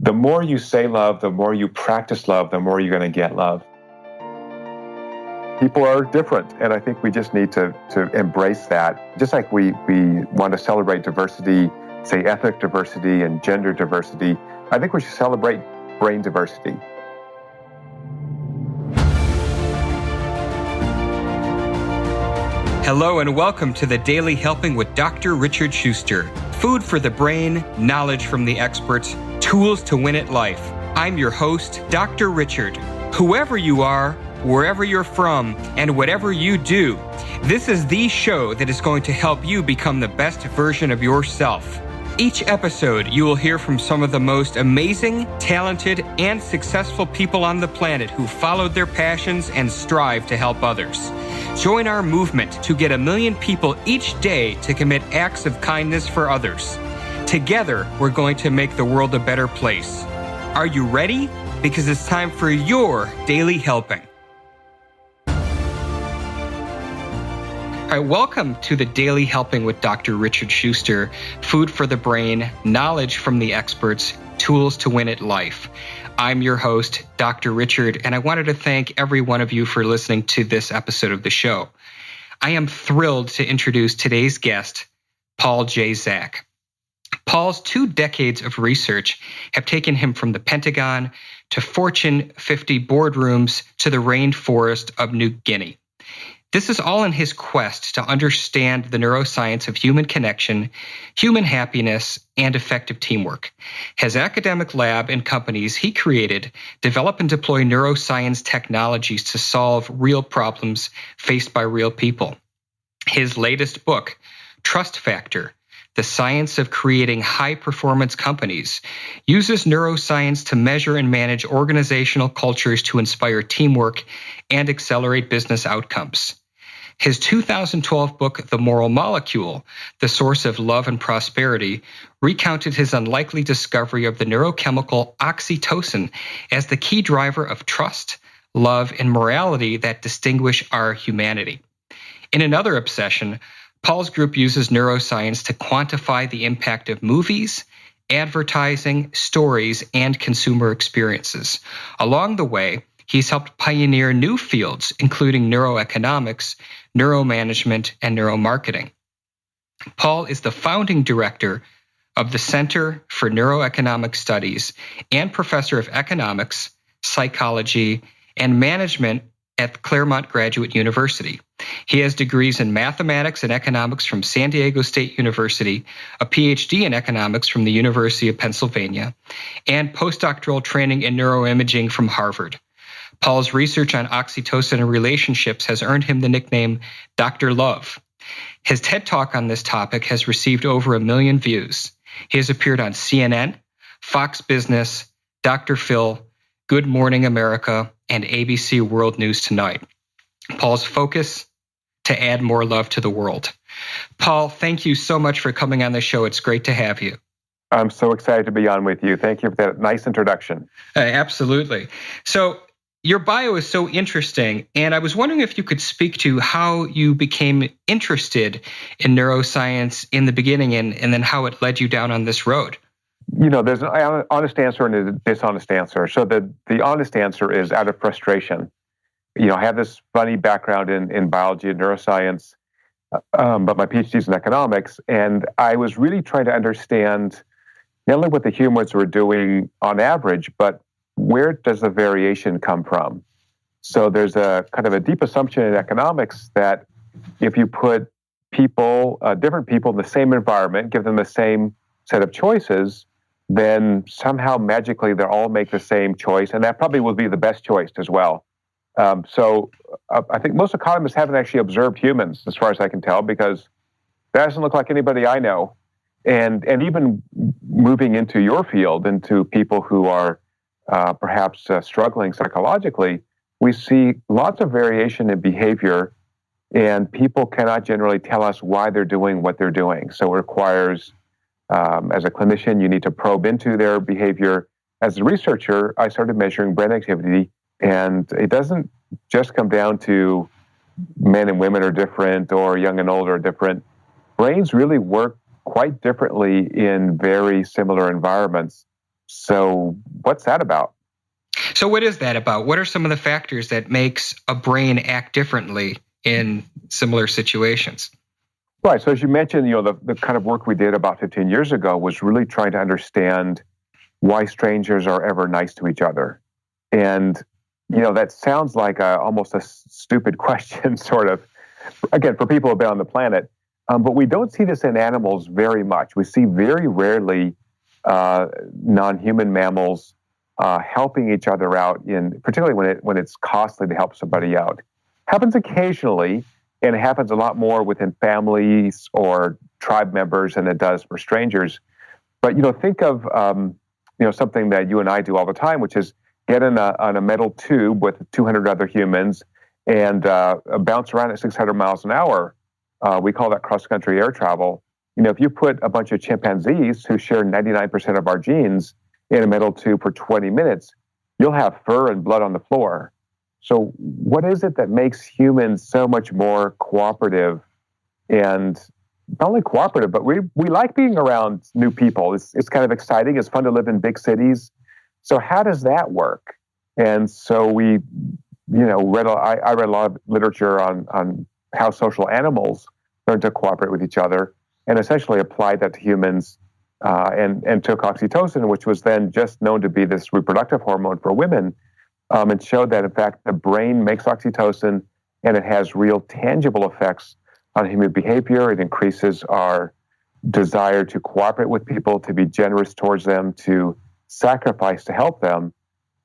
the more you say love, the more you practice love, the more you're going to get love. People are different, and I think we just need to embrace that. Just like we want to celebrate diversity, say ethnic diversity and gender diversity, I think we should celebrate brain diversity. Hello and welcome to the Daily Helping with Dr. Richard Schuster. Food for the brain, knowledge from the experts, tools to win at life. I'm your host, Dr. Richard. Whoever you are, wherever you're from, and whatever you do, this is the show that is going to help you become the best version of yourself. Each episode, you will hear from some of the most amazing, talented, and successful people on the planet who followed their passions and strive to help others. Join our movement to get 1 million people each day to commit acts of kindness for others. Together, we're going to make the world a better place. Are you ready? Because it's time for your Daily Helping. All right, welcome to the Daily Helping with Dr. Richard Schuster. Food for the brain, knowledge from the experts, tools to win at life. I'm your host, Dr. Richard, and I wanted to thank every one of you for listening to this episode of the show. I am thrilled to introduce today's guest, Paul J. Zak. Paul's 2 decades of research have taken him from the Pentagon to Fortune 50 boardrooms to the rainforest of New Guinea. This is all in his quest to understand the neuroscience of human connection, human happiness, and effective teamwork. His academic lab and companies he created develop and deploy neuroscience technologies to solve real problems faced by real people. His latest book, Trust Factor: The Science of Creating High-Performance Companies, uses neuroscience to measure and manage organizational cultures to inspire teamwork and accelerate business outcomes. His 2012 book, The Moral Molecule: The Source of Love and Prosperity, recounted his unlikely discovery of the neurochemical oxytocin as the key driver of trust, love, and morality that distinguish our humanity. In another obsession, Paul's group uses neuroscience to quantify the impact of movies, advertising, stories, and consumer experiences. Along the way, he's helped pioneer new fields, including neuroeconomics, neuromanagement, and neuromarketing. Paul is the founding director of the Center for Neuroeconomic Studies and professor of economics, psychology, and management at Claremont Graduate University. He has degrees in mathematics and economics from San Diego State University, a PhD in economics from the University of Pennsylvania, and postdoctoral training in neuroimaging from Harvard. Paul's research on oxytocin and relationships has earned him the nickname Dr. Love. His TED Talk on this topic has received over 1 million views. He has appeared on CNN, Fox Business, Dr. Phil, Good Morning America, and ABC World News Tonight. Paul's focus: to add more love to the world. Paul, thank you so much for coming on the show. It's great to have you. I'm so excited to be on with you. Thank you for that nice introduction. Absolutely. So your bio is so interesting, and I was wondering if you could speak to how you became interested in neuroscience in the beginning and then how it led you down on this road. You know, there's an honest answer and a dishonest answer. So the honest answer is out of frustration. You know, I have this funny background in biology and neuroscience, but my PhD's in economics, and I was really trying to understand not only what the humans were doing on average, but where does the variation come from? So there's a kind of a deep assumption in economics that if you put people, different people in the same environment, give them the same set of choices, then somehow magically they'll all make the same choice, and that probably will be the best choice as well. So I think most economists haven't actually observed humans, as far as I can tell, because that doesn't look like anybody I know. And even moving into your field, into people who are perhaps struggling psychologically, we see lots of variation in behavior, and people cannot generally tell us why they're doing what they're doing. So it requires, as a clinician, you need to probe into their behavior. As a researcher, I started measuring brain activity, and it doesn't just come down to men and women are different or young and old are different. Brains really work quite differently in very similar environments. So what's that about? So what is that about? What are some of the factors that makes a brain act differently in similar situations? Right. So as you mentioned, the kind of work we did about 15 years ago was really trying to understand why strangers are ever nice to each other. And, that sounds like almost a stupid question, sort of, again, for people who've been on the planet. But we don't see this in animals very much. We see very rarely non-human mammals helping each other out, particularly when it's costly to help somebody out. Happens occasionally, and it happens a lot more within families or tribe members than it does for strangers. But think of something that you and I do all the time, which is get on a metal tube with 200 other humans and bounce around at 600 miles an hour. We call that cross-country air travel. If you put a bunch of chimpanzees who share 99% of our genes in a metal tube for 20 minutes, you'll have fur and blood on the floor. So what is it that makes humans so much more cooperative? And not only cooperative, but we like being around new people. It's kind of exciting. It's fun to live in big cities. So how does that work? And so I read a lot of literature on how social animals learn to cooperate with each other, and essentially applied that to humans, and took oxytocin, which was then just known to be this reproductive hormone for women, and showed that, in fact, the brain makes oxytocin, and it has real tangible effects on human behavior. It increases our desire to cooperate with people, to be generous towards them, to sacrifice to help them.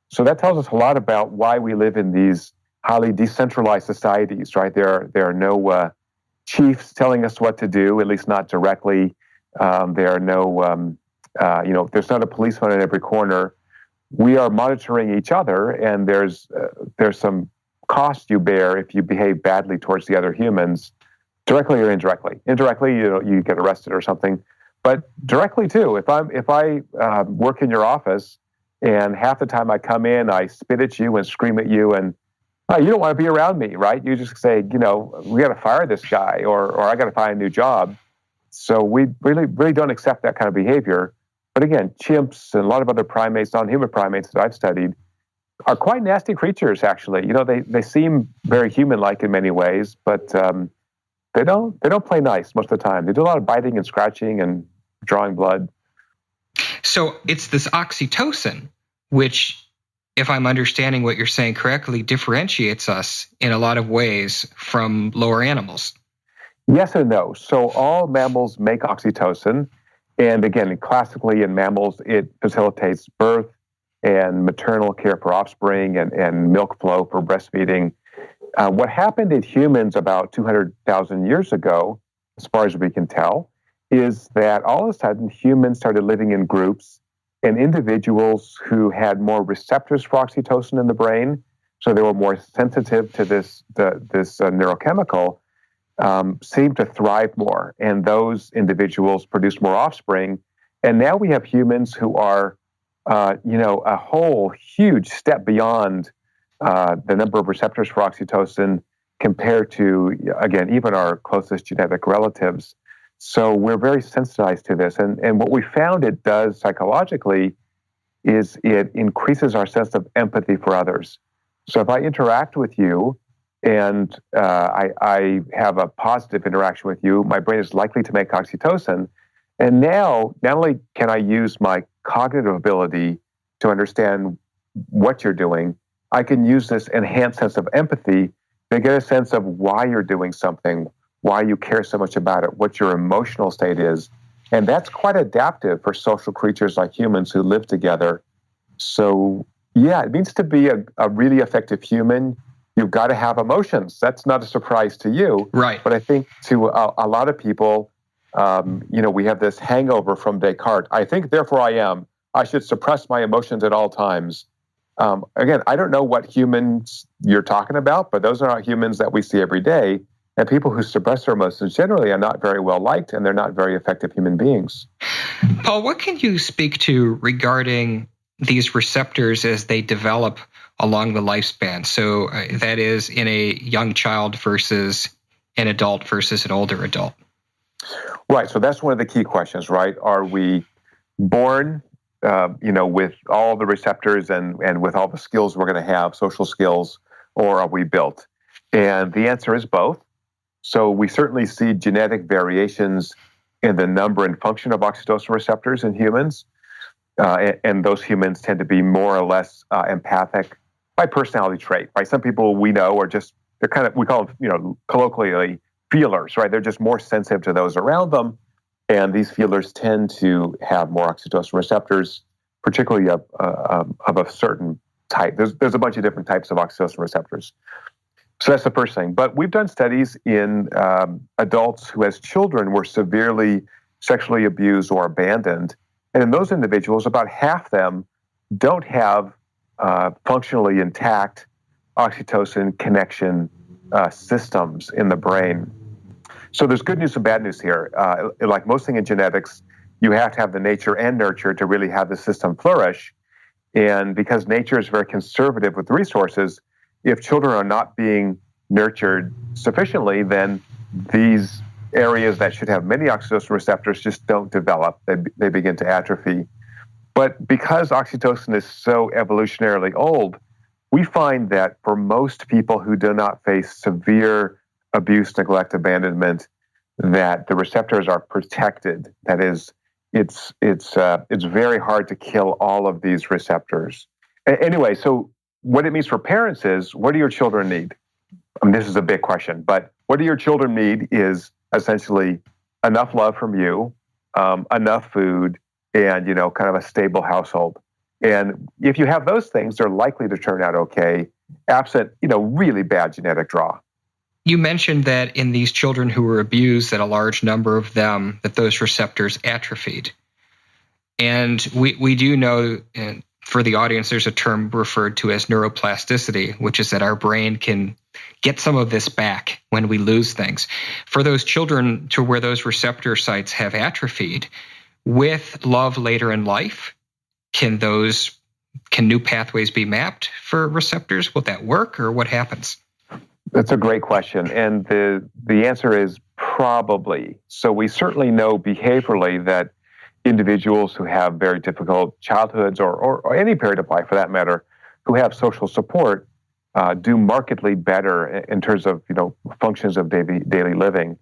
So that tells us a lot about why we live in these highly decentralized societies, right? There are no chiefs telling us what to do, at least not directly. There are no, there's not a policeman at every corner. We are monitoring each other, and there's some cost you bear if you behave badly towards the other humans, directly or indirectly. Indirectly, you get arrested or something, but directly too. If I work in your office, and half the time I come in, I spit at you and scream at you, and you don't want to be around me, right? You just say, we got to fire this guy, or I got to find a new job. So we really don't accept that kind of behavior. But again, chimps and a lot of other primates, non-human primates that I've studied, are quite nasty creatures, actually. They seem very human-like in many ways, but they don't play nice most of the time. They do a lot of biting and scratching and drawing blood. So it's this oxytocin, which, if I'm understanding what you're saying correctly, differentiates us in a lot of ways from lower animals. Yes and no. So all mammals make oxytocin. And again, classically in mammals, it facilitates birth and maternal care for offspring and milk flow for breastfeeding. What happened in humans about 200,000 years ago, as far as we can tell, is that all of a sudden humans started living in groups, and individuals who had more receptors for oxytocin in the brain, so they were more sensitive to this neurochemical, seemed to thrive more, and those individuals produced more offspring. And now we have humans who are, a whole huge step beyond the number of receptors for oxytocin compared to, again, even our closest genetic relatives. So we're very sensitized to this. And what we found it does psychologically is it increases our sense of empathy for others. So if I interact with you and I have a positive interaction with you, my brain is likely to make oxytocin. And now, not only can I use my cognitive ability to understand what you're doing, I can use this enhanced sense of empathy to get a sense of why you're doing something, why you care so much about it, what your emotional state is. And that's quite adaptive for social creatures like humans who live together. So, yeah, it means to be a really effective human, you've got to have emotions. That's not a surprise to you. Right. But I think to a lot of people, we have this hangover from Descartes. I think, therefore I am. I should suppress my emotions at all times. Again, I don't know what humans you're talking about, but those are not humans that we see every day. And people who suppress their emotions generally are not very well liked, and they're not very effective human beings. Paul, what can you speak to regarding these receptors as they develop along the lifespan? So that is in a young child versus an adult versus an older adult. Right. So that's one of the key questions, right? Are we born with all the receptors and with all the skills we're going to have, social skills, or are we built? And the answer is both. So we certainly see genetic variations in the number and function of oxytocin receptors in humans. And those humans tend to be more or less empathic by personality trait. Right? Some people we know are just, we call them, colloquially feelers, right? They're just more sensitive to those around them. And these feelers tend to have more oxytocin receptors, particularly of a certain type. There's a bunch of different types of oxytocin receptors. So that's the first thing. But we've done studies in adults who, as children, were severely sexually abused or abandoned. And in those individuals, about half them don't have functionally intact oxytocin connection systems in the brain. So there's good news and bad news here. Like most things in genetics, you have to have the nature and nurture to really have the system flourish. And because nature is very conservative with resources, if children are not being nurtured sufficiently, then these areas that should have many oxytocin receptors just don't develop. They begin to atrophy. But because oxytocin is so evolutionarily old, we find that for most people who do not face severe abuse, neglect, abandonment, that the receptors are protected. That is, it's very hard to kill all of these receptors. Anyway, so what it means for parents is, what do your children need? I mean, this is a big question, but what do your children need is essentially enough love from you, enough food, and kind of a stable household. And if you have those things, they're likely to turn out okay, absent really bad genetic draw. You mentioned that in these children who were abused, that a large number of them, that those receptors atrophied. And we do know, and for the audience, there's a term referred to as neuroplasticity, which is that our brain can get some of this back when we lose things. For those children to where those receptor sites have atrophied, with love later in life, can new pathways be mapped for receptors? Will that work, or what happens? That's a great question. And the answer is probably. So we certainly know behaviorally that individuals who have very difficult childhoods or any period of life for that matter, who have social support, do markedly better in terms of functions of daily living.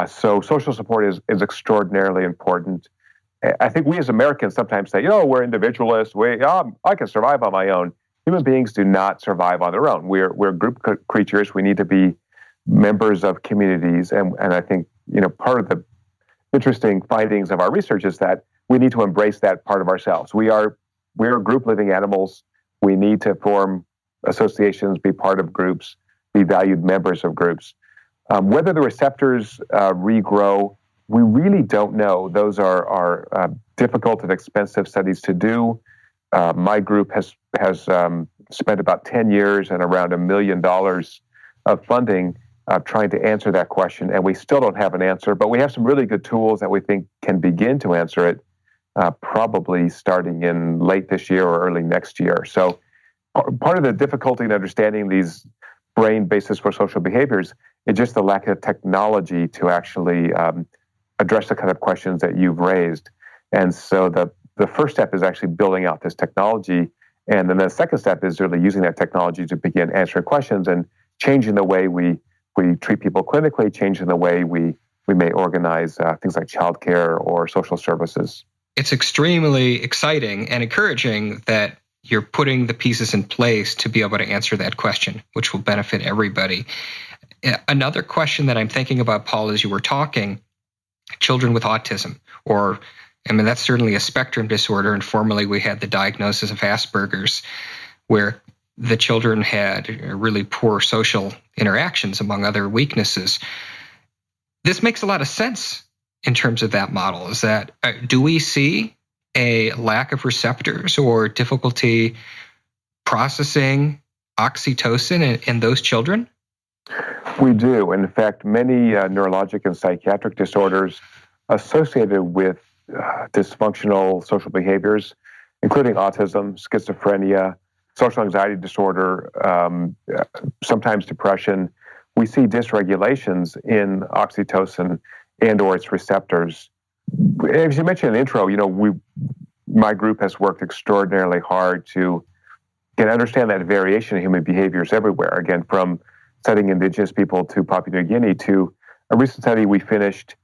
So social support is extraordinarily important. I think we as Americans sometimes say, we're individualists. I can survive on my own. Human beings do not survive on their own. We're group creatures. We need to be members of communities. And I think, part of the interesting findings of our research is that we need to embrace that part of ourselves. We're group living animals. We need to form associations, be part of groups, be valued members of groups. Whether the receptors regrow, we really don't know. Those are difficult and expensive studies to do. My group has spent about 10 years and around $1 million of funding trying to answer that question, and we still don't have an answer, but we have some really good tools that we think can begin to answer it, probably starting in late this year or early next year. So part of the difficulty in understanding these brain bases for social behaviors is just the lack of technology to actually address the kind of questions that you've raised. And so the first step is actually building out this technology. And then the second step is really using that technology to begin answering questions and changing the way we treat people clinically, changing the way we may organize things like childcare or social services. It's extremely exciting and encouraging that you're putting the pieces in place to be able to answer that question, which will benefit everybody. Another question that I'm thinking about, Paul, as you were talking, children with autism, that's certainly a spectrum disorder, and formerly we had the diagnosis of Asperger's, where the children had really poor social interactions, among other weaknesses. This makes a lot of sense in terms of that model. Is that, do we see a lack of receptors or difficulty processing oxytocin in those children? We do. In fact, many neurologic and psychiatric disorders associated with dysfunctional social behaviors, including autism, schizophrenia, social anxiety disorder, sometimes depression, we see dysregulations in oxytocin and or its receptors. As you mentioned in the intro, my group has worked extraordinarily hard to understand that variation in human behaviors everywhere. Again, from studying indigenous people to Papua New Guinea to a recent study we finished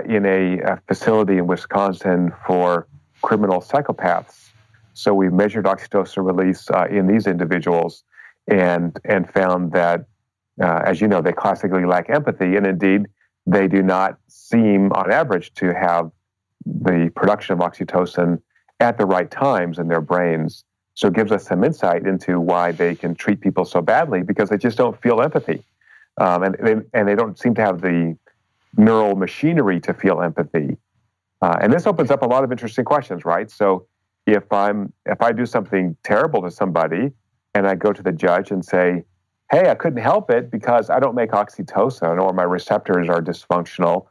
in a facility in Wisconsin for criminal psychopaths. So we measured oxytocin release in these individuals and found that, as you know, they classically lack empathy, and indeed, they do not seem, on average, to have the production of oxytocin at the right times in their brains. So it gives us some insight into why they can treat people so badly, because they just don't feel empathy. And they don't seem to have the neural machinery to feel empathy. And this opens up a lot of interesting questions, right? So if I do something terrible to somebody and I go to the judge and say, hey, I couldn't help it because I don't make oxytocin or my receptors are dysfunctional,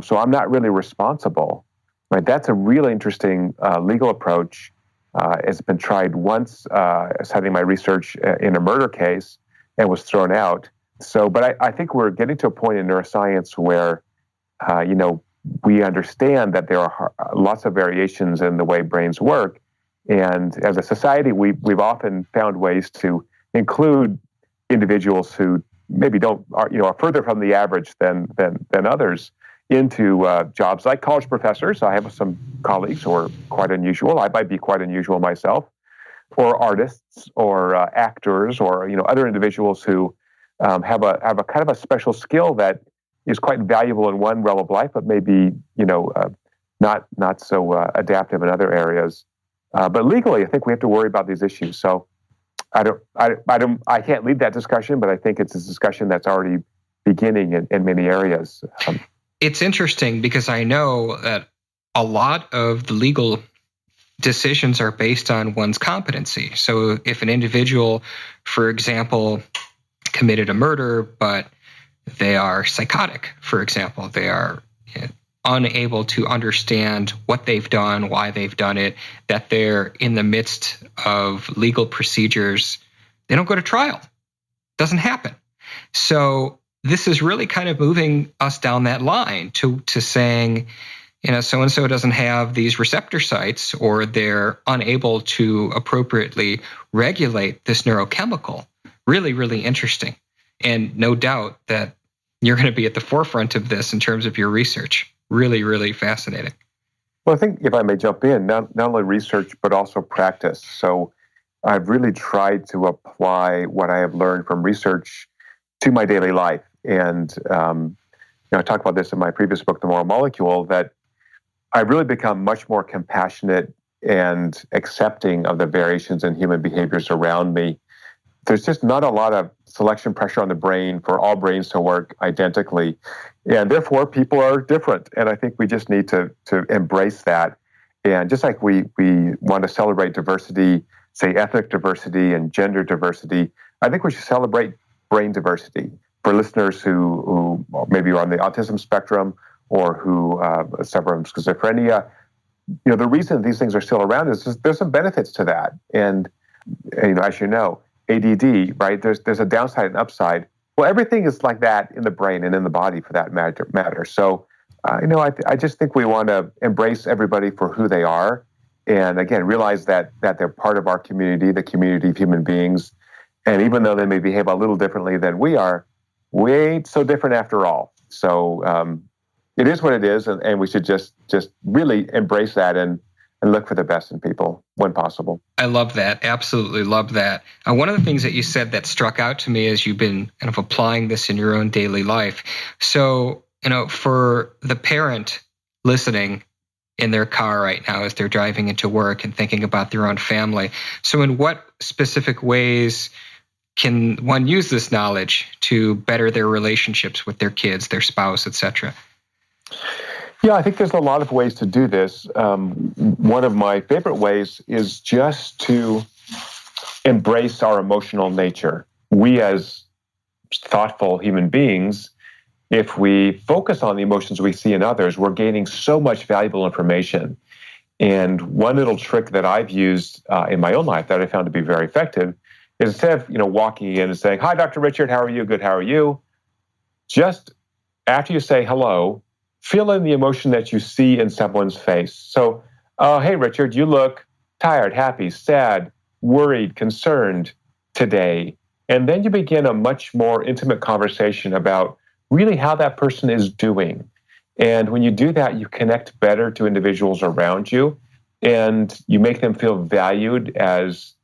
so I'm not really responsible, right? That's a really interesting legal approach. It's been tried once, studying my research in a murder case, and was thrown out. So, but I think we're getting to a point in neuroscience where, we understand that there are lots of variations in the way brains work, and as a society, we've often found ways to include individuals who maybe are further from the average than others into jobs like college professors. I have some colleagues who are quite unusual. I might be quite unusual myself, or artists, or actors, or other individuals who have a kind of a special skill that is quite valuable in one realm of life, but maybe not so adaptive in other areas. But legally, I think we have to worry about these issues. So I can't lead that discussion, but I think it's a discussion that's already beginning in many areas. It's interesting because I know that a lot of the legal decisions are based on one's competency. So if an individual, for example, committed a murder, but they are psychotic, for example, they are unable to understand what they've done, why they've done it, that they're in the midst of legal procedures, they don't go to trial. Doesn't happen. So this is really kind of moving us down that line to saying, so-and-so doesn't have these receptor sites, or they're unable to appropriately regulate this neurochemical. Really, really interesting. And no doubt that you're going to be at the forefront of this in terms of your research. Really, really fascinating. Well, I think if I may jump in, not only research, but also practice. So I've really tried to apply what I have learned from research to my daily life. And I talked about this in my previous book, The Moral Molecule, that I've really become much more compassionate and accepting of the variations in human behaviors around me. There's just not a lot of selection pressure on the brain for all brains to work identically. And therefore, people are different. And I think we just need to embrace that. And just like we want to celebrate diversity, say ethnic diversity and gender diversity, I think we should celebrate brain diversity. For listeners who maybe are on the autism spectrum or who suffer from schizophrenia, the reason these things are still around is there's some benefits to that. And as you know, ADD, right? There's a downside and upside. Well, everything is like that in the brain and in the body, for that matter. So, I just think we want to embrace everybody for who they are, and again, realize that they're part of our community, the community of human beings. And even though they may behave a little differently than we are, we ain't so different after all. So it is what it is, and we should just really embrace that and look for the best in people when possible. I love that. Absolutely love that. One of the things that you said that struck out to me is you've been kind of applying this in your own daily life. So, for the parent listening in their car right now as they're driving into work and thinking about their own family, so in what specific ways can one use this knowledge to better their relationships with their kids, their spouse, etc.? Yeah, I think there's a lot of ways to do this. One of my favorite ways is just to embrace our emotional nature. We as thoughtful human beings, if we focus on the emotions we see in others, we're gaining so much valuable information. And one little trick that I've used in my own life that I found to be very effective is instead of walking in and saying, "Hi, Dr. Richard, how are you? Good, how are you?" Just after you say hello, feel in the emotion that you see in someone's face. So "Oh, hey, Richard, you look tired, happy, sad, worried, concerned today." And then you begin a much more intimate conversation about really how that person is doing. And when you do that, you connect better to individuals around you, and you make them feel valued as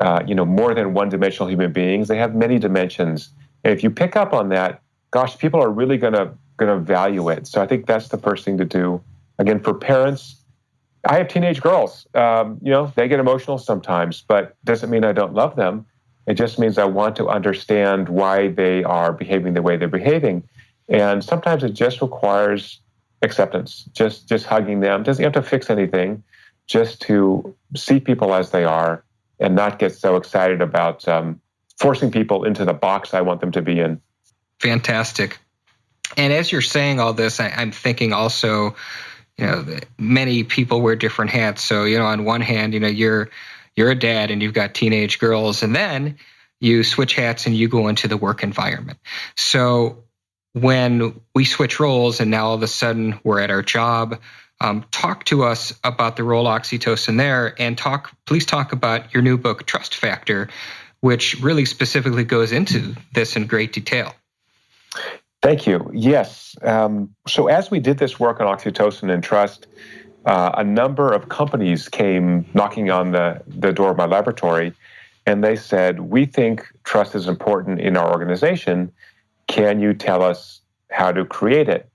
more than one-dimensional human beings. They have many dimensions. And if you pick up on that, gosh, people are really gonna value it. So I think that's the first thing to do. Again, for parents, I have teenage girls. They get emotional sometimes, but doesn't mean I don't love them. It just means I want to understand why they are behaving the way they're behaving. And sometimes it just requires acceptance, just hugging them. Doesn't have to fix anything, just to see people as they are and not get so excited about forcing people into the box I want them to be in. Fantastic. And as you're saying all this, I'm thinking also, many people wear different hats. So, on one hand, you're a dad and you've got teenage girls, and then you switch hats and you go into the work environment. So when we switch roles and now all of a sudden we're at our job, talk to us about the role oxytocin there, and please talk about your new book, Trust Factor, which really specifically goes into this in great detail. Thank you. Yes. So as we did this work on oxytocin and trust, a number of companies came knocking on the door of my laboratory, and they said, "We think trust is important in our organization. Can you tell us how to create it?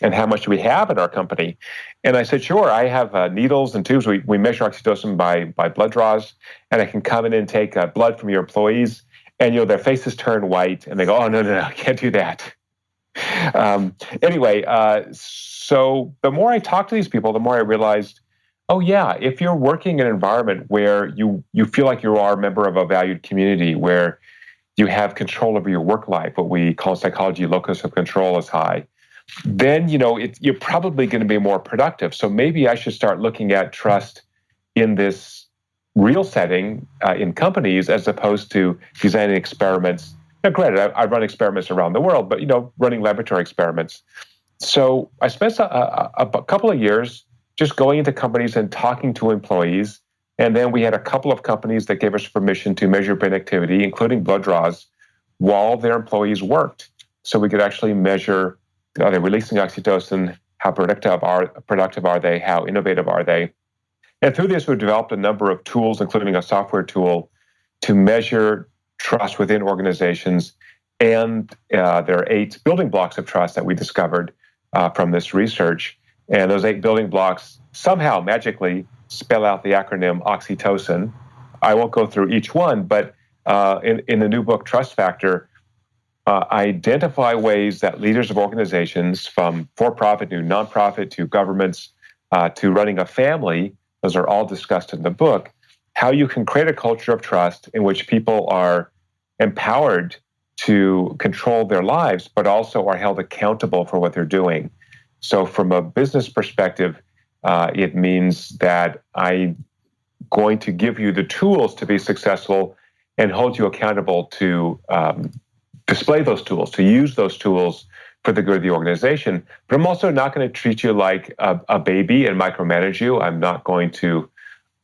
And how much do we have in our company?" And I said, "Sure, I have needles and tubes. We measure oxytocin by blood draws, and I can come in and take blood from your employees." And their faces turn white, and they go, "Oh, no, I can't do that." So the more I talked to these people, the more I realized, oh yeah, if you're working in an environment where you feel like you are a member of a valued community, where you have control over your work life, what we call in psychology locus of control is high, then you're probably going to be more productive. So maybe I should start looking at trust in this real setting in companies, as opposed to designing experiments. Now, granted, I run experiments around the world, but running laboratory experiments. So I spent a couple of years just going into companies and talking to employees. And then we had a couple of companies that gave us permission to measure brain activity, including blood draws, while their employees worked. So we could actually measure, are they releasing oxytocin? How productive are they? How innovative are they? And through this, we developed a number of tools, including a software tool, to measure trust within organizations. And there are 8 building blocks of trust that we discovered from this research. And those 8 building blocks somehow magically spell out the acronym oxytocin. I won't go through each one, but in the new book, Trust Factor, identify ways that leaders of organizations, from for-profit to nonprofit to governments to running a family, those are all discussed in the book, how you can create a culture of trust in which people are empowered to control their lives, but also are held accountable for what they're doing. So from a business perspective, it means that I'm going to give you the tools to be successful and hold you accountable to display those tools, to use those tools for the good of the organization. But I'm also not going to treat you like a baby and micromanage you. I'm not going to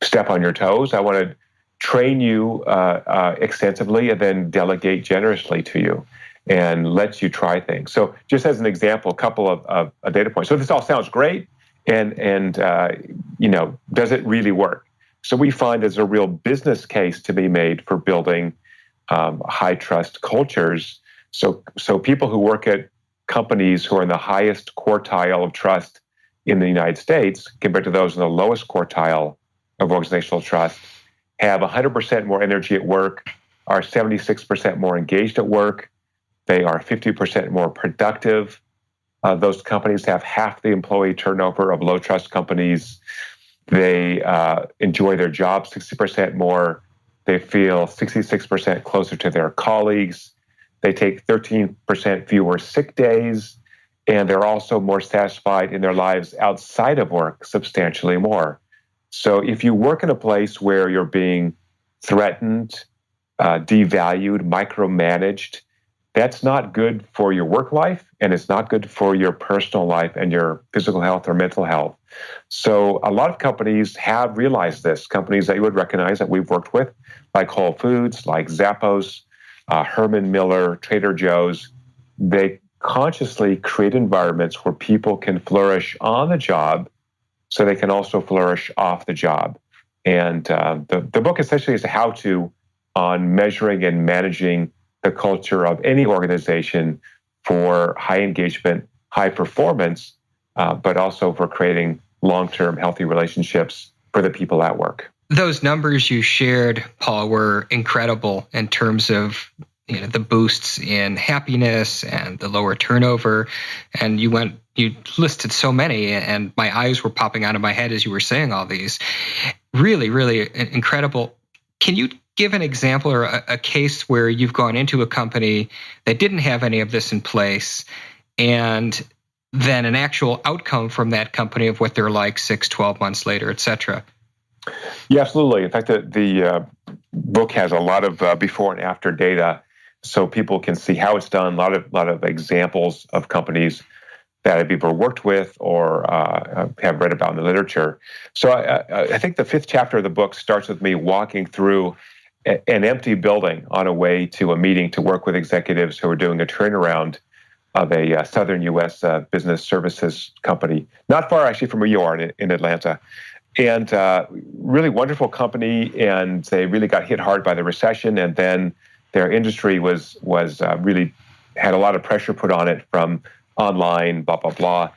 step on your toes. I want to train you extensively and then delegate generously to you and let you try things. So just as an example, a couple of data points. So this all sounds great, and does it really work? So we find there's a real business case to be made for building high trust cultures. So people who work at companies who are in the highest quartile of trust in the United States compared to those in the lowest quartile of organizational trust have 100% more energy at work, are 76% more engaged at work. They are 50% more productive. Those companies have half the employee turnover of low trust companies. They enjoy their job 60% more. They feel 66% closer to their colleagues. They take 13% fewer sick days, and they're also more satisfied in their lives outside of work, substantially more. So if you work in a place where you're being threatened, devalued, micromanaged, that's not good for your work life, and it's not good for your personal life and your physical health or mental health. So a lot of companies have realized this, companies that you would recognize that we've worked with, like Whole Foods, like Zappos, Herman Miller, Trader Joe's. They consciously create environments where people can flourish on the job so they can also flourish off the job. And the book essentially is a how-to on measuring and managing the culture of any organization for high engagement, high performance, but also for creating long-term healthy relationships for the people at work. Those numbers you shared, Paul, were incredible in terms of the boosts in happiness and the lower turnover. And you listed so many, and my eyes were popping out of my head as you were saying all these. Really, really incredible. Can you give an example or a case where you've gone into a company that didn't have any of this in place, and then an actual outcome from that company of what they're like 6, 12 months later, et cetera? Yeah, absolutely. In fact, the book has a lot of before and after data, so people can see how it's done. A lot of examples of companies that I've either worked with or have read about in the literature. So I think the 5th chapter of the book starts with me walking through an empty building on a way to a meeting to work with executives who are doing a turnaround of a southern U.S. Business services company, not far actually from where you are in Atlanta. And really wonderful company, and they really got hit hard by the recession, and then their industry was really had a lot of pressure put on it from online, blah, blah, blah.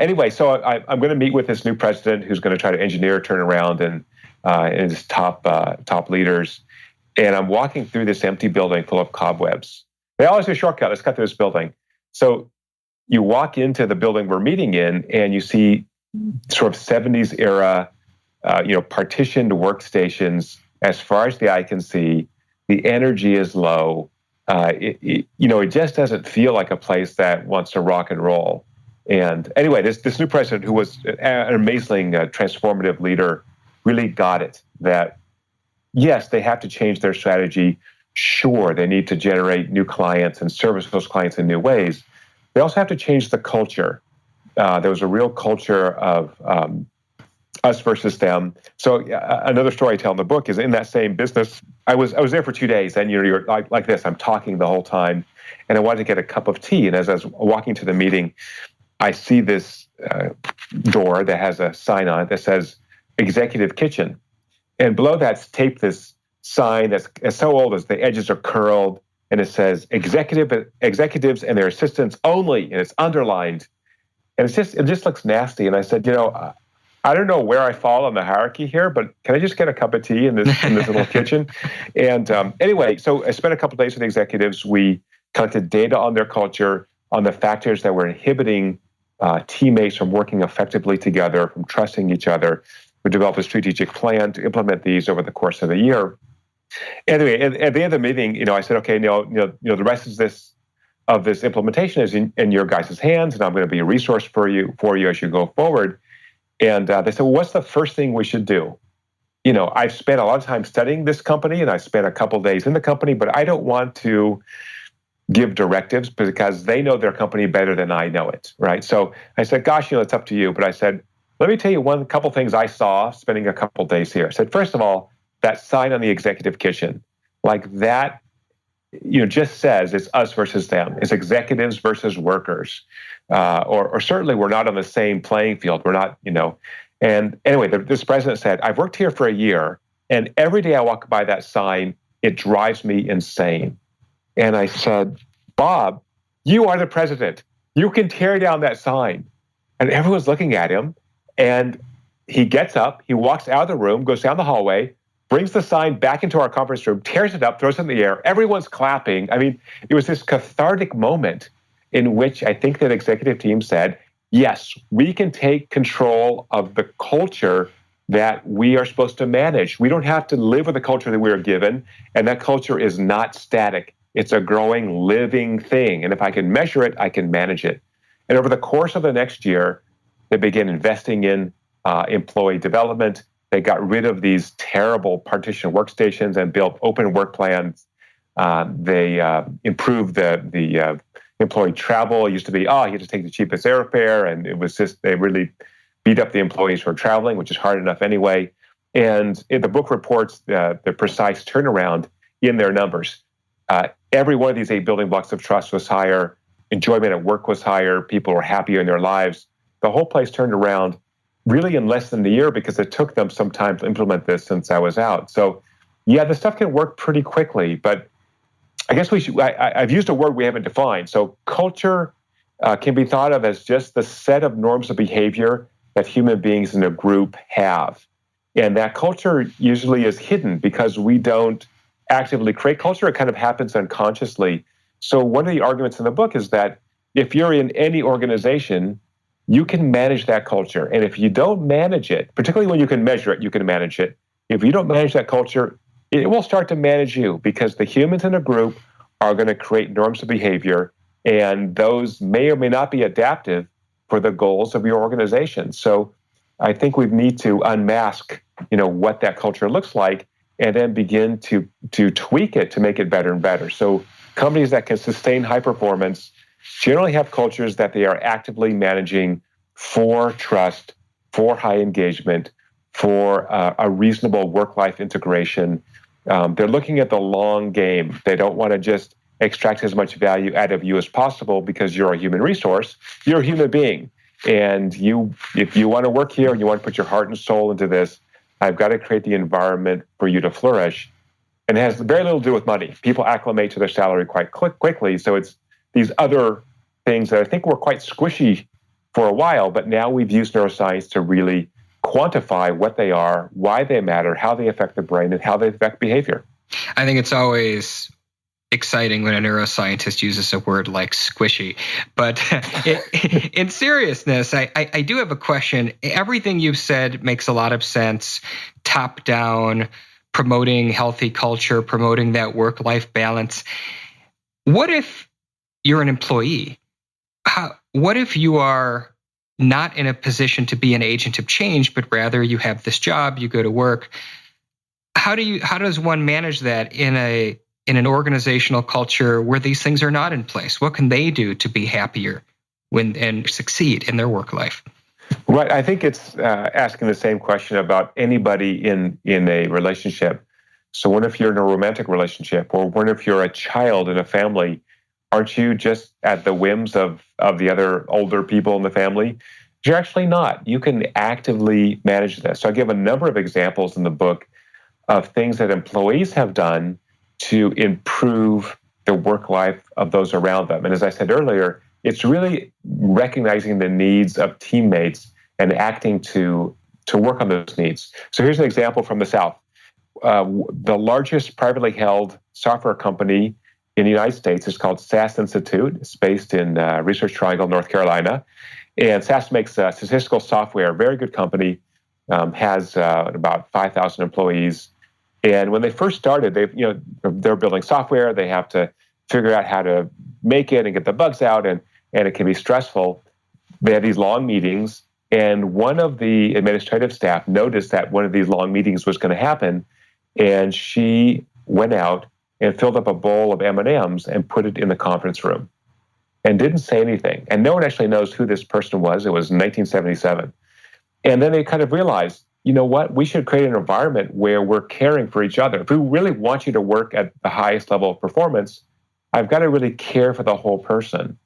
Anyway, so I'm going to meet with this new president who's going to try to engineer a turnaround and his top leaders. And I'm walking through this empty building full of cobwebs. They always do a shortcut. Let's cut through this building. So you walk into the building we're meeting in, and you see sort of 70s era, partitioned workstations as far as the eye can see. The energy is low. It just doesn't feel like a place that wants to rock and roll. And anyway, this new president, who was an amazing, transformative leader, really got it that, yes, they have to change their strategy. Sure, they need to generate new clients and service those clients in new ways. They also have to change the culture. There was a real culture of us versus them. So another story I tell in the book is in that same business, I was there for 2 days, and you're like this. I'm talking the whole time, and I wanted to get a cup of tea. And as I was walking to the meeting, I see this door that has a sign on it that says "Executive Kitchen," and below that's taped this sign that's so old as the edges are curled, and it says "Executives and their assistants only," and it's underlined, and it just looks nasty. And I said, I don't know where I fall on the hierarchy here, but can I just get a cup of tea in this little kitchen? And anyway, so I spent a couple of days with executives. We collected data on their culture, on the factors that were inhibiting teammates from working effectively together, from trusting each other. We developed a strategic plan to implement these over the course of a year. Anyway, at the end of the meeting, I said, okay, the rest of this implementation is in your guys' hands, and I'm going to be a resource for you as you go forward. And they said, well, what's the first thing we should do? I've spent a lot of time studying this company, and I spent a couple of days in the company, but I don't want to give directives because they know their company better than I know it, right? So I said, gosh, it's up to you. But I said, let me tell you couple things I saw spending a couple of days here. I said, first of all, that sign on the executive kitchen, like that, just says it's us versus them. It's executives versus workers. Or certainly we're not on the same playing field. We're not, And anyway, this president said, I've worked here for a year, and every day I walk by that sign, it drives me insane. And I said, Bob, you are the president. You can tear down that sign. And everyone's looking at him, and he gets up, he walks out of the room, goes down the hallway, brings the sign back into our conference room, tears it up, throws it in the air. Everyone's clapping. I mean, it was this cathartic moment in which I think that executive team said, yes, we can take control of the culture that we are supposed to manage. We don't have to live with the culture that we are given, and that culture is not static. It's a growing, living thing. And if I can measure it, I can manage it. And over the course of the next year, they began investing in employee development. They got rid of these terrible partition workstations and built open work plans. They improved the employee travel. It used to be, you had to take the cheapest airfare, and it was just, they really beat up the employees who are traveling, which is hard enough anyway. And the book reports the precise turnaround in their numbers. Every one of these 8 building blocks of trust was higher. Enjoyment at work was higher. People were happier in their lives. The whole place turned around really in less than a year because it took them some time to implement this since I was out. So yeah, this stuff can work pretty quickly, but I guess I've used a word we haven't defined. So culture can be thought of as just the set of norms of behavior that human beings in a group have. And that culture usually is hidden because we don't actively create culture. It kind of happens unconsciously. So one of the arguments in the book is that if you're in any organization, you can manage that culture. And if you don't manage it, particularly when you can measure it, you can manage it. If you don't manage that culture, it will start to manage you because the humans in a group are going to create norms of behavior, and those may or may not be adaptive for the goals of your organization. So I think we need to unmask, what that culture looks like, and then begin to tweak it to make it better and better. So companies that can sustain high performance generally have cultures that they are actively managing for trust, for high engagement, for a reasonable work-life integration. They're looking at the long game. They don't want to just extract as much value out of you as possible because you're a human resource. You're a human being. And if you want to work here and you want to put your heart and soul into this, I've got to create the environment for you to flourish. And it has very little to do with money. People acclimate to their salary quite quickly. So it's these other things that I think were quite squishy for a while, but now we've used neuroscience to really quantify what they are, why they matter, how they affect the brain, and how they affect behavior. I think it's always exciting when a neuroscientist uses a word like squishy. But in seriousness, I do have a question. Everything you've said makes a lot of sense. Top down, promoting healthy culture, promoting that work-life balance. What if you're an employee? What if you are not in a position to be an agent of change, but rather you have this job, you go to work? How does one manage that in an organizational culture where these things are not in place? What can they do to be happier and succeed in their work life? Right. I think it's asking the same question about anybody in a relationship. So what if you're in a romantic relationship, or what if you're a child in a family? Aren't you just at the whims of the other older people in the family? You're actually not. You can actively manage this. So I give a number of examples in the book of things that employees have done to improve the work life of those around them. And as I said earlier, it's really recognizing the needs of teammates and acting to work on those needs. So here's an example from the South. The largest privately held software company in the United States is called SAS Institute. It's based in Research Triangle, North Carolina. And SAS makes statistical software, a very good company, has about 5,000 employees. And when they first started, they're building software. They have to figure out how to make it and get the bugs out, and it can be stressful. They had these long meetings, and one of the administrative staff noticed that one of these long meetings was going to happen, and she went out and filled up a bowl of M&Ms and put it in the conference room and didn't say anything. And no one actually knows who this person was. It was 1977. And then they kind of realized, you know what, we should create an environment where we're caring for each other. If we really want you to work at the highest level of performance, I've got to really care for the whole person.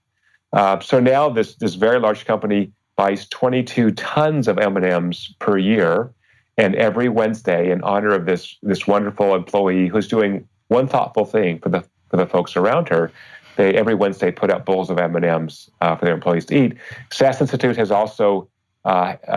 So now this very large company buys 22 tons of M&Ms per year. And every Wednesday, in honor of this wonderful employee who's doing one thoughtful thing for the folks around her, they every Wednesday put out bowls of M&Ms for their employees to eat. SAS Institute has also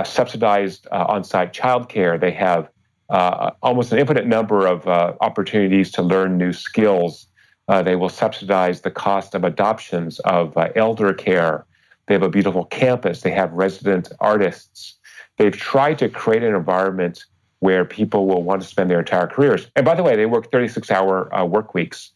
subsidized on-site childcare. They have almost an infinite number of opportunities to learn new skills. They will subsidize the cost of adoptions, of elder care. They have a beautiful campus. They have resident artists. They've tried to create an environment where people will want to spend their entire careers. And by the way, they work 36-hour work weeks,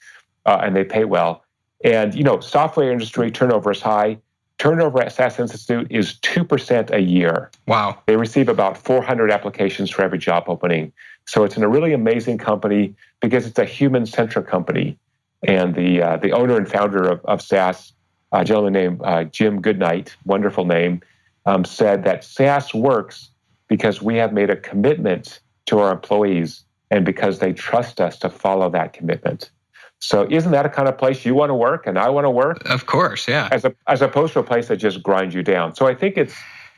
and they pay well. And, software industry turnover is high. Turnover at SAS Institute is 2% a year. Wow. They receive about 400 applications for every job opening. So it's a really amazing company because it's a human-centric company. And the owner and founder of SAS, a gentleman named Jim Goodnight, wonderful name, said that SAS works because we have made a commitment to our employees and because they trust us to follow that commitment. So isn't that a kind of place you want to work and I want to work? Of course, yeah. As opposed to a place that just grinds you down. So I think it's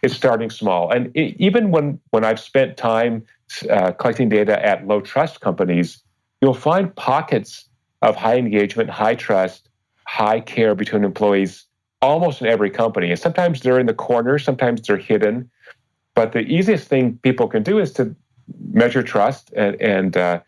starting small. And even when I've spent time collecting data at low trust companies, you'll find pockets of high engagement, high trust, high care between employees almost in every company. And sometimes they're in the corner, sometimes they're hidden. But the easiest thing people can do is to measure trust, and I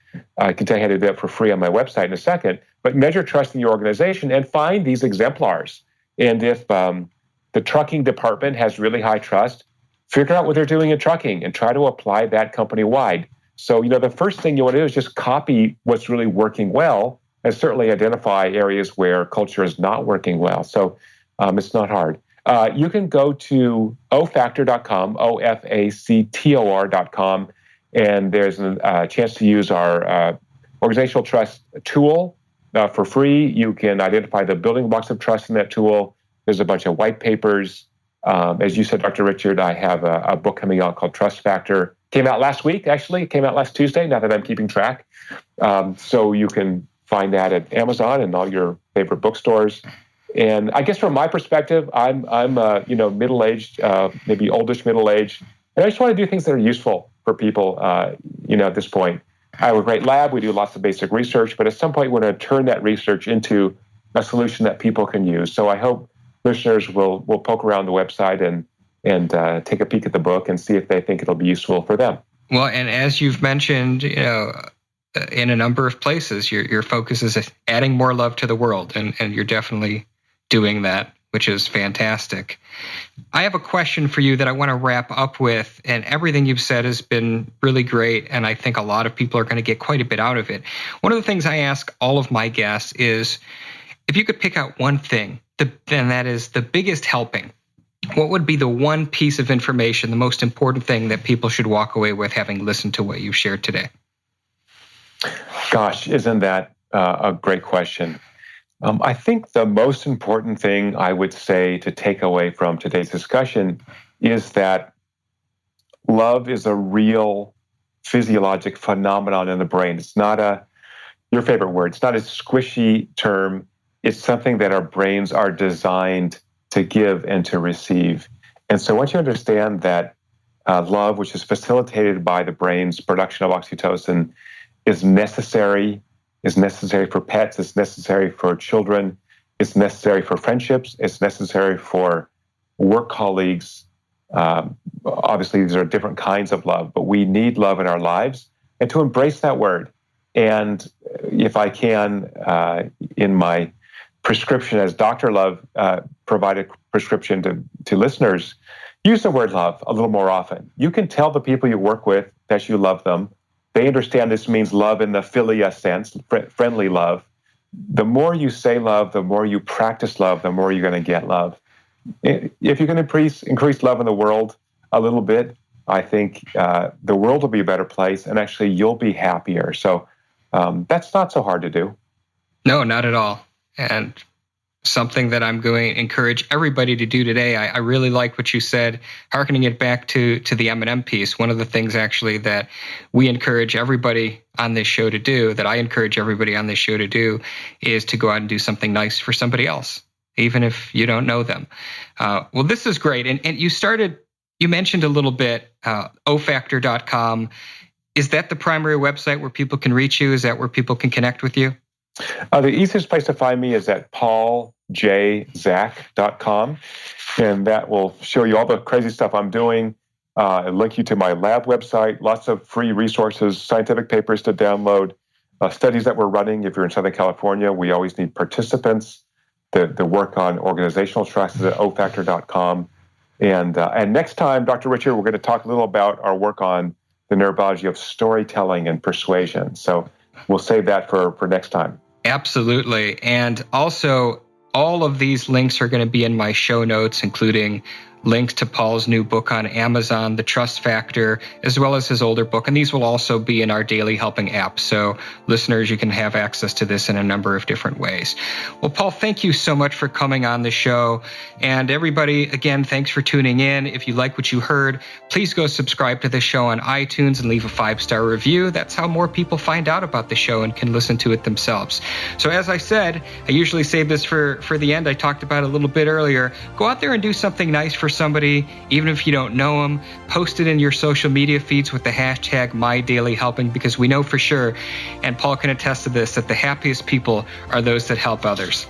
can tell you how to do that for free on my website in a second, but measure trust in your organization and find these exemplars. And if the trucking department has really high trust, figure out what they're doing in trucking and try to apply that company-wide. So, the first thing you want to do is just copy what's really working well and certainly identify areas where culture is not working well. So it's not hard. You can go to ofactor.com, ofactor.com, and there's a chance to use our organizational trust tool for free. You can identify the building blocks of trust in that tool. There's a bunch of white papers. As you said, Dr. Richard, I have a book coming out called Trust Factor. Came out last week, actually. It came out last Tuesday, not that I'm keeping track. So you can find that at Amazon and all your favorite bookstores. And I guess from my perspective, I'm middle-aged, maybe oldish middle-aged, and I just want to do things that are useful for people, at this point. I have a great lab. We do lots of basic research, but at some point, we're going to turn that research into a solution that people can use. So I hope listeners will poke around the website and take a peek at the book and see if they think it'll be useful for them. Well, and as you've mentioned, in a number of places, your focus is adding more love to the world, and you're definitely doing that, which is fantastic. I have a question for you that I want to wrap up with, and everything you've said has been really great, and I think a lot of people are going to get quite a bit out of it. One of the things I ask all of my guests is, if you could pick out one thing, and that is the biggest helping, what would be the one piece of information, the most important thing that people should walk away with having listened to what you've shared today? Gosh, isn't that a great question? I think the most important thing I would say to take away from today's discussion is that love is a real physiologic phenomenon in the brain. It's not your favorite word, it's not a squishy term. It's something that our brains are designed to give and to receive. And so once you understand that love, which is facilitated by the brain's production of oxytocin, is necessary for pets, it's necessary for children, it's necessary for friendships, it's necessary for work colleagues. Obviously, these are different kinds of love, but we need love in our lives, and to embrace that word. And if I can, in my prescription as Dr. Love, provide a prescription to listeners, use the word love a little more often. You can tell the people you work with that you love them. They understand this means love in the philia sense, friendly love. The more you say love, the more you practice love, the more you're going to get love. If you're going to increase love in the world a little bit, I think the world will be a better place, and actually you'll be happier. So that's not so hard to do. No, not at all. And something that I'm going to encourage everybody to do today. I really like what you said, hearkening it back to the M&M piece. One of the things actually that we encourage everybody on this show to do, that I encourage everybody on this show to do, is to go out and do something nice for somebody else, even if you don't know them. Well, this is great. And you mentioned a little bit, ofactor.com. Is that the primary website where people can reach you? Is that where people can connect with you? The easiest place to find me is at pauljzak.com, and that will show you all the crazy stuff I'm doing. It'll link you to my lab website, lots of free resources, scientific papers to download, studies that we're running. If you're in Southern California, we always need participants. The work on organizational trust is at ofactor.com. And next time, Dr. Richard, we're going to talk a little about our work on the neurobiology of storytelling and persuasion. So we'll save that for next time. Absolutely. And also, all of these links are going to be in my show notes, including links to Paul's new book on Amazon, The Trust Factor, as well as his older book. And these will also be in our Daily Helping app. So listeners, you can have access to this in a number of different ways. Well, Paul, thank you so much for coming on the show. And everybody, again, thanks for tuning in. If you like what you heard, please go subscribe to the show on iTunes and leave a 5-star review. That's how more people find out about the show and can listen to it themselves. So as I said, I usually save this for the end. I talked about it a little bit earlier. Go out there and do something nice for somebody, even if you don't know them. Post it in your social media feeds with the hashtag #MyDailyHelping, because we know for sure, and Paul can attest to this, that the happiest people are those that help others.